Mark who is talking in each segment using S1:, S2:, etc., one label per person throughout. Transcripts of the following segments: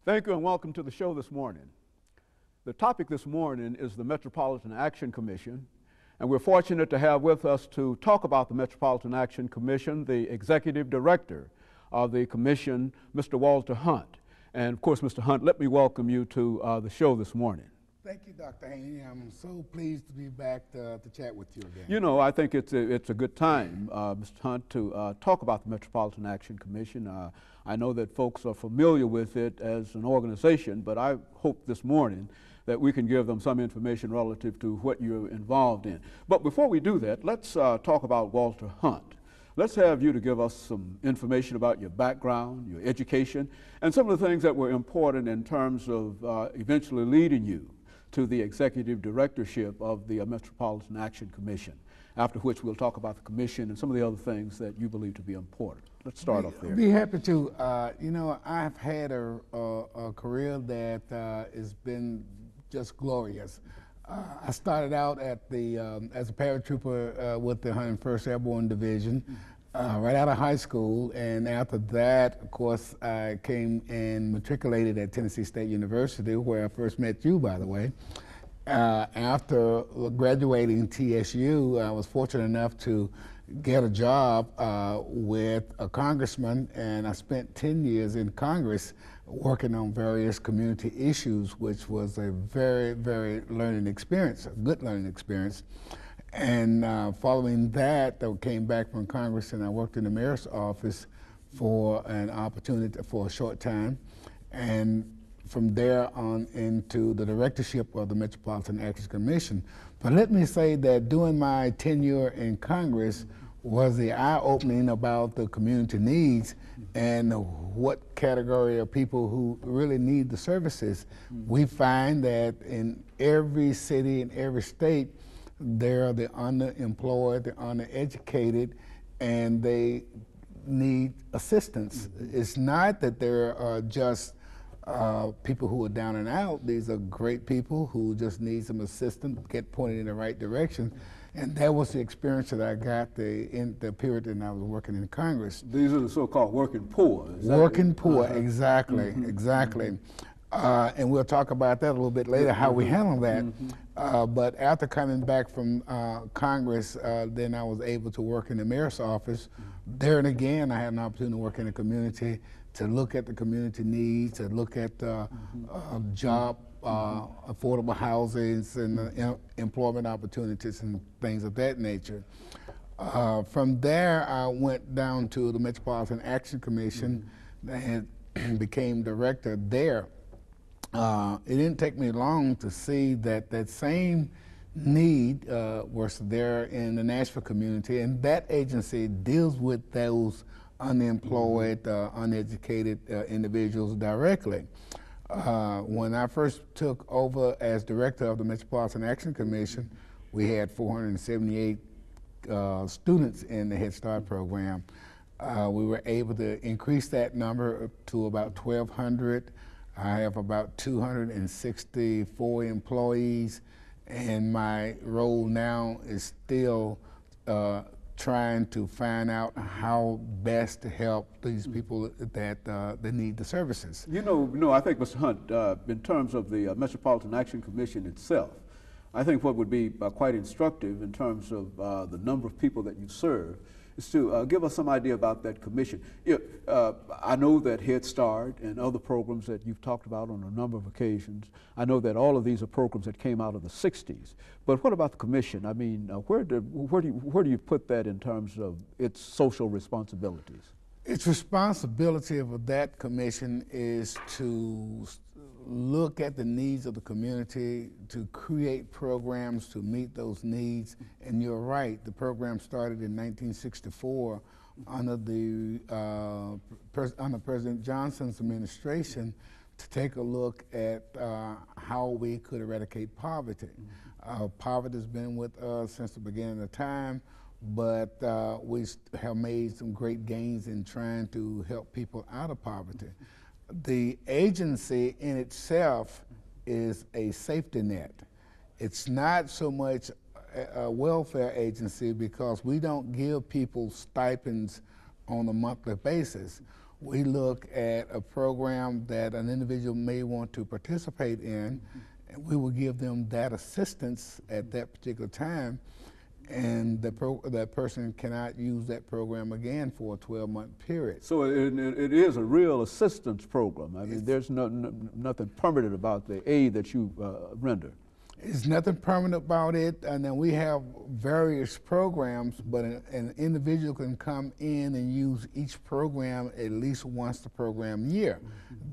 S1: Thank you and welcome to the show this morning. The topic this morning is the Metropolitan Action Commission, and we're fortunate to have with us to talk about the Metropolitan Action Commission the Executive Director of the Commission, Mr. Walter Hunt. And of course, Mr. Hunt, let me welcome you to the show this morning.
S2: Thank you, Dr. Haney. I'm so pleased to be back to chat with you again.
S1: You know, I think it's a good time, Mr. Hunt, to talk about the Metropolitan Action Commission. I know that folks are familiar with it as an organization, but I hope this morning that we can give them some information relative to what you're involved in. But before we do that, let's talk about Walter Hunt. Let's have you to give us some information about your background, your education, and some of the things that were important in terms of eventually leading you to the executive directorship of the Metropolitan Action Commission, after which we'll talk about the commission and some of the other things that you believe to be important. Let's start off there.
S2: Be happy to. You know, I've had a career that has been just glorious. I started out at the as a paratrooper with the 101st Airborne Division right out of high school, and after that, of course, I came and matriculated at Tennessee State University, where I first met you, by the way. After graduating TSU, I was fortunate enough to get a job with a congressman, and I spent 10 years in Congress working on various community issues, which was a very, very learning experience, a good learning experience. And following that, I came back from Congress and I worked in the mayor's office for an opportunity for a short time. And from there on into the directorship of the Metropolitan Action Commission. But let me say that during my tenure in Congress was the eye-opening about the community needs and what category of people who really need the services. We find that in every city, in every state, there are the underemployed, the undereducated, and they need assistance. It's not that there are just people who are down and out. These are great people who just need some assistance, get pointed in the right direction. And that was the experience that I got in the period that I was working in Congress.
S1: These are the so-called working poor.
S2: Working poor, exactly, exactly. And we'll talk about that a little bit later, how we handle that. But after coming back from Congress, then I was able to work in the mayor's office. There and again, I had an opportunity to work in the community, to look at the community needs, to look at job, affordable housing, and employment opportunities and things of that nature. From there, I went down to the Metropolitan Action Commission and became director there. It didn't take me long to see that that same need was there in the Nashville community, and that agency deals with those unemployed, uneducated individuals directly. When I first took over as director of the Metropolitan Action Commission, we had 478 students in the Head Start program. We were able to increase that number to about 1,200. I have about 264 employees, and my role now is still trying to find out how best to help these people that need the services.
S1: You know, I think, Mr. Hunt, in terms of the Metropolitan Action Commission itself, I think what would be quite instructive in terms of the number of people that you serve is to give us some idea about that commission. I know that Head Start and other programs that you've talked about on a number of occasions, I know that all of these are programs that came out of the 60s. But what about the commission? I mean, where do you put that in terms of its social responsibilities?
S2: Its responsibility of that commission is to look at the needs of the community, to create programs to meet those needs. And you're right, the program started in 1964 under under President Johnson's administration to take a look at how we could eradicate poverty. Poverty has been with us since the beginning of time, but we have made some great gains in trying to help people out of poverty. The agency in itself is a safety net. It's not so much a welfare agency because we don't give people stipends on a monthly basis. We look at a program that an individual may want to participate in, and we will give them that assistance at that particular time, and that person cannot use that program again for a 12-month period.
S1: So it is a real assistance program. I mean, there's nothing permanent about the aid that you render.
S2: There's nothing permanent about it, and then we have various programs, but an individual can come in and use each program at least once the program year.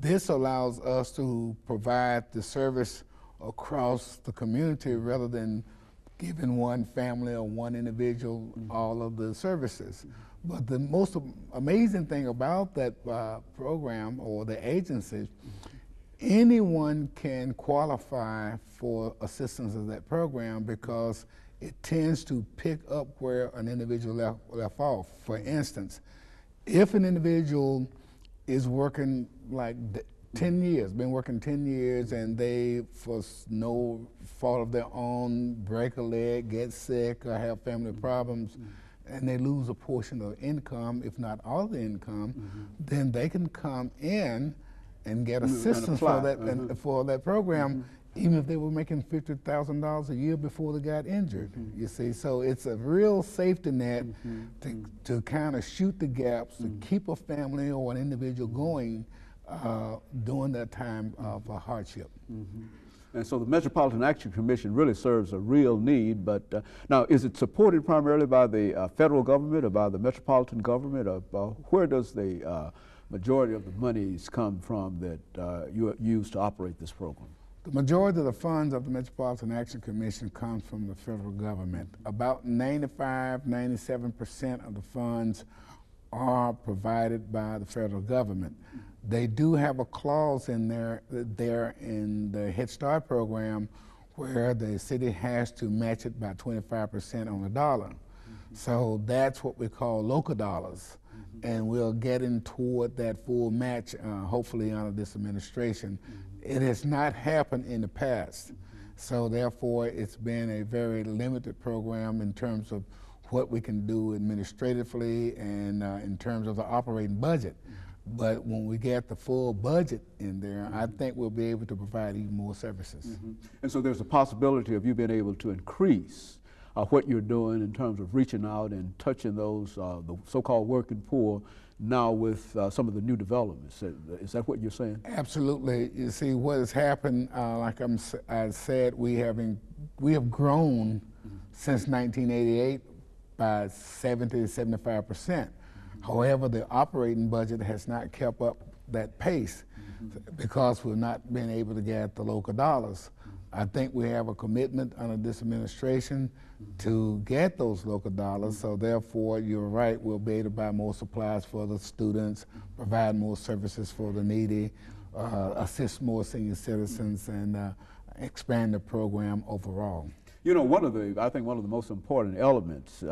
S2: This allows us to provide the service across the community rather than giving one family or one individual all of the services. But the most amazing thing about that program or the agency, anyone can qualify for assistance of that program because it tends to pick up where an individual left off. For instance, if an individual is working like 10 years, been working 10 years, and they, for no fault of their own, break a leg, get sick, or have family problems, and they lose a portion of income, if not all the income, then they can come in and get assistance for that for that program, even if they were making $50,000 a year before they got injured. You see, so it's a real safety net to kind of shoot the gaps, to keep a family or an individual going during that time of hardship.
S1: And so the Metropolitan Action Commission really serves a real need, but now is it supported primarily by the federal government or by the metropolitan government, or where does the majority of the monies come from that you use to operate this program?
S2: The majority of the funds of the Metropolitan Action Commission comes from the federal government. About 95–97% of the funds are provided by the federal government. They do have a clause in there in the Head Start program where the city has to match it by 25% on the dollar. So that's what we call local dollars. And we're getting toward that full match, hopefully under this administration. It has not happened in the past. So therefore, it's been a very limited program in terms of what we can do administratively and in terms of the operating budget. But when we get the full budget in there, I think we'll be able to provide even more services.
S1: And so there's a possibility of you being able to increase what you're doing in terms of reaching out and touching those, the so-called working poor, now with some of the new developments. Is that what you're saying?
S2: Absolutely. You see, what has happened, like I said, we have grown since 1988 by 70 to 75%. However, the operating budget has not kept up that pace because we've not been able to get the local dollars. I think we have a commitment under this administration to get those local dollars, so therefore, you're right, we'll be able to buy more supplies for the students, provide more services for the needy, assist more senior citizens, and expand the program overall.
S1: You know, I think one of the most important elements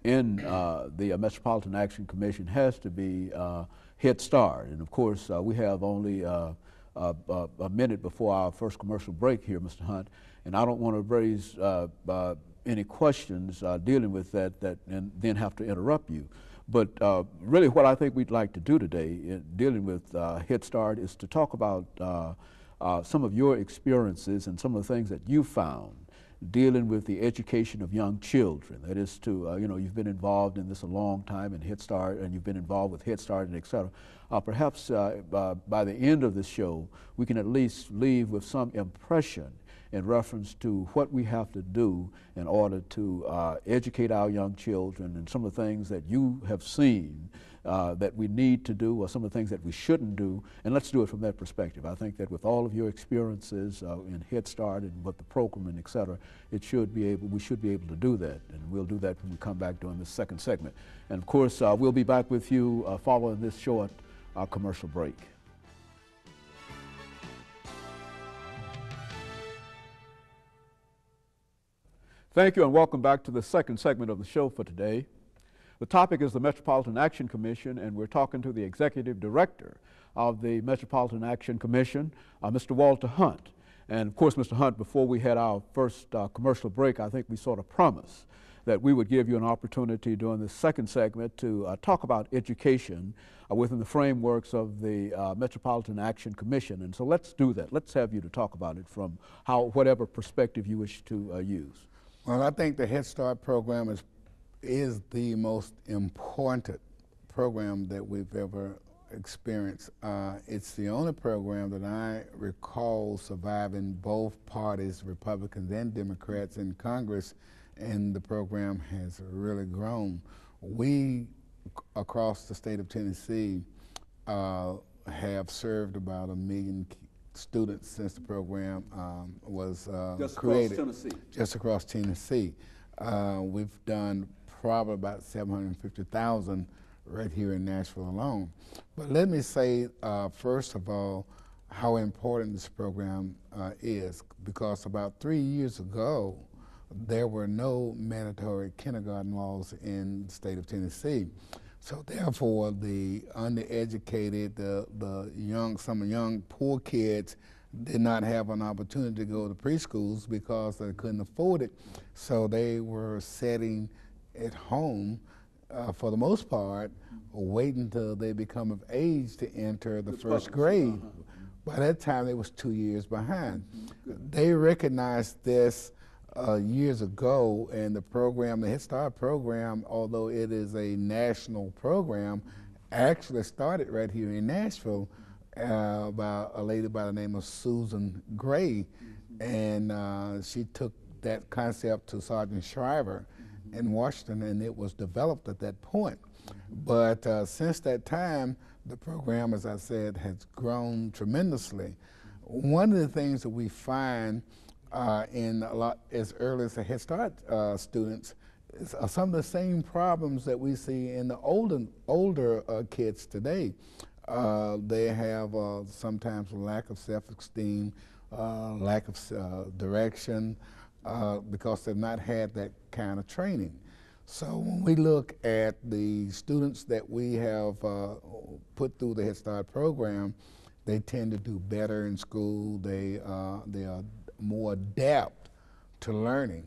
S1: in the Metropolitan Action Commission has to be Head Start. And of course, we have only a minute before our first commercial break here, Mr. Hunt, and I don't want to raise any questions dealing with that and then have to interrupt you. But really what I think we'd like to do today in dealing with Head Start is to talk about some of your experiences and some of the things that you found dealing with the education of young children. That is to, you know, you've been involved in this a long time in Head Start, and you've been involved with Head Start and et cetera. Perhaps by the end of the show, we can at least leave with some impression in reference to what we have to do in order to educate our young children and some of the things that you have seen that we need to do or some of the things that we shouldn't do, and let's do it from that perspective. I think that with all of your experiences in Head Start and with the program and et cetera, we should be able to do that, and we'll do that when we come back during this second segment. And of course, we'll be back with you following this short commercial break. Thank you and welcome back to the second segment of the show for today. The topic is the Metropolitan Action Commission, and we're talking to the Executive Director of the Metropolitan Action Commission, Mr. Walter Hunt. And of course, Mr. Hunt, before we had our first commercial break, I think we sort of promised that we would give you an opportunity during the second segment to talk about education within the frameworks of the Metropolitan Action Commission. And so let's do that. Let's have you to talk about it from whatever perspective you wish to use.
S2: Well, I think the Head Start program is the most important program that we've ever experienced. It's the only program that I recall surviving both parties, Republicans and Democrats in Congress, and the program has really grown. We, across the state of Tennessee, have served about 1 million students since the program was created. Just across Tennessee. We've done probably about 750,000 right here in Nashville alone. But let me say, first of all, how important this program is, because about 3 years ago, there were no mandatory kindergarten laws in the state of Tennessee. So therefore, the undereducated, some young poor kids did not have an opportunity to go to preschools because they couldn't afford it. So they were sitting at home for the most part, waiting until they become of age to enter the first grade. By that time, they was 2 years behind. They recognized this years ago, and the program, the Head Start program, although it is a national program, actually started right here in Nashville by a lady by the name of Susan Gray, and she took that concept to Sergeant Shriver in Washington, and it was developed at that point. But since that time, the program, as I said, has grown tremendously. One of the things that we find in a lot as early as the Head Start students is some of the same problems that we see in the older kids today. They have sometimes a lack of self-esteem, lack of direction, because they've not had that kind of training. So when we look at the students that we have put through the Head Start program, they tend to do better in school. They are more adept to learning.